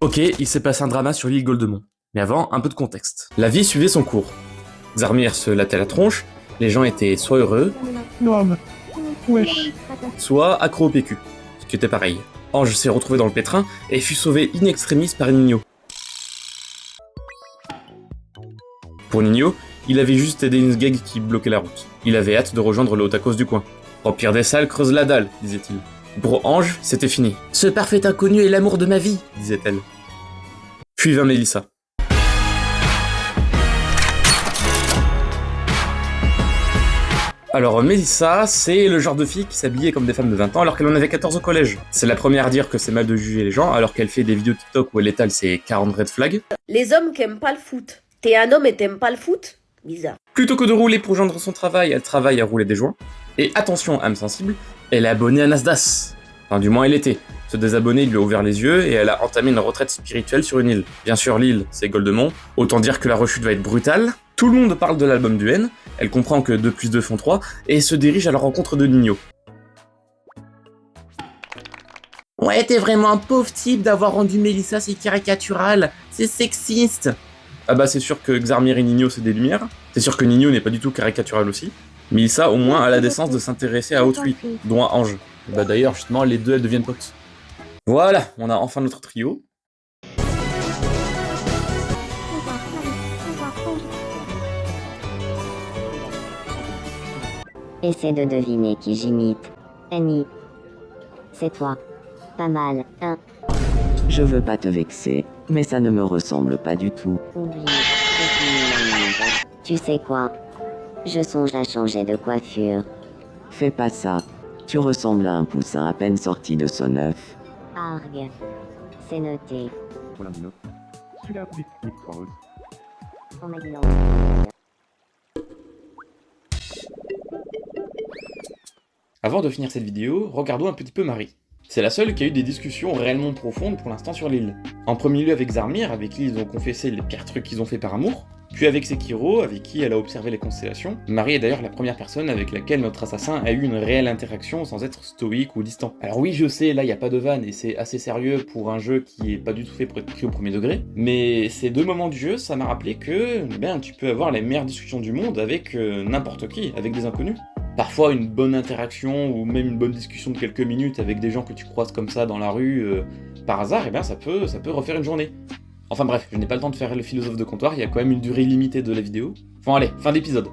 Ok, il s'est passé un drama sur l'île Goldemont. Mais avant, un peu de contexte. La vie suivait son cours. Zarmir se lattait la tronche, les gens étaient soit heureux, Noam. Wesh. soit accro au PQ, ce qui était pareil. Ange s'est retrouvé dans le pétrin et fut sauvé in extremis par Nino. Pour Nino, il avait juste aidé une sgeg qui bloquait la route. Il avait hâte de rejoindre le Otakos du coin. Remplir des salles creuse la dalle, disait-il. Pour Ange, c'était fini. Ce parfait inconnu est l'amour de ma vie, disait-elle. Puis vint Mélissa. Alors Mélissa, c'est le genre de fille qui s'habillait comme des femmes de 20 ans alors qu'elle en avait 14 au collège. C'est la première à dire que c'est mal de juger les gens alors qu'elle fait des vidéos TikTok où elle étale ses 40 red flags. Les hommes qui aiment pas le foot. T'es un homme et t'aimes pas le foot? Bizarre. Plutôt que de rouler pour joindre son travail, elle travaille à rouler des joints. Et attention, âme sensible, elle est abonnée à Nasdaq. Enfin du moins elle était. Se désabonner lui a ouvert les yeux et elle a entamé une retraite spirituelle sur une île. Bien sûr l'île, c'est Goldemont, autant dire que la rechute va être brutale. Tout le monde parle de l'album du N, elle comprend que 2 + 2 font 3, et se dirige à la rencontre de Nino. Ouais, t'es vraiment un pauvre type d'avoir rendu Mélissa si caricatural, c'est sexiste. Ah bah c'est sûr que Xarmir et Nino c'est des lumières, c'est sûr que Nino n'est pas du tout caricatural aussi. Mélissa au moins a la décence de s'intéresser à autrui, dont à Ange. Et bah d'ailleurs justement les deux elles deviennent potes. Voilà, on a enfin notre trio. Essaie de deviner qui j'imite. Annie. C'est toi. Pas mal, hein. Je veux pas te vexer, mais ça ne me ressemble pas du tout. Oublie. Je suis une. Tu sais quoi? Je songe à changer de coiffure. Fais pas ça. Tu ressembles à un poussin à peine sorti de son œuf. Argue. C'est noté. On m'a dit non. Avant de finir cette vidéo, regardons un petit peu Marie. C'est la seule qui a eu des discussions réellement profondes pour l'instant sur l'île. En premier lieu avec Zarmir, avec qui ils ont confessé les pires trucs qu'ils ont fait par amour, puis avec Sekiro, avec qui elle a observé les constellations. Marie est d'ailleurs la première personne avec laquelle notre assassin a eu une réelle interaction sans être stoïque ou distant. Alors oui, je sais, là y a pas de vanne et c'est assez sérieux pour un jeu qui est pas du tout fait pour être pris au premier degré, mais ces 2 moments du jeu, ça m'a rappelé que tu peux avoir les meilleures discussions du monde avec n'importe qui, avec des inconnus. Parfois une bonne interaction ou même une bonne discussion de quelques minutes avec des gens que tu croises comme ça dans la rue par hasard, et ça peut refaire une journée. Enfin bref, je n'ai pas le temps de faire le philosophe de comptoir, il y a quand même une durée limitée de la vidéo. Bon allez, fin d'épisode.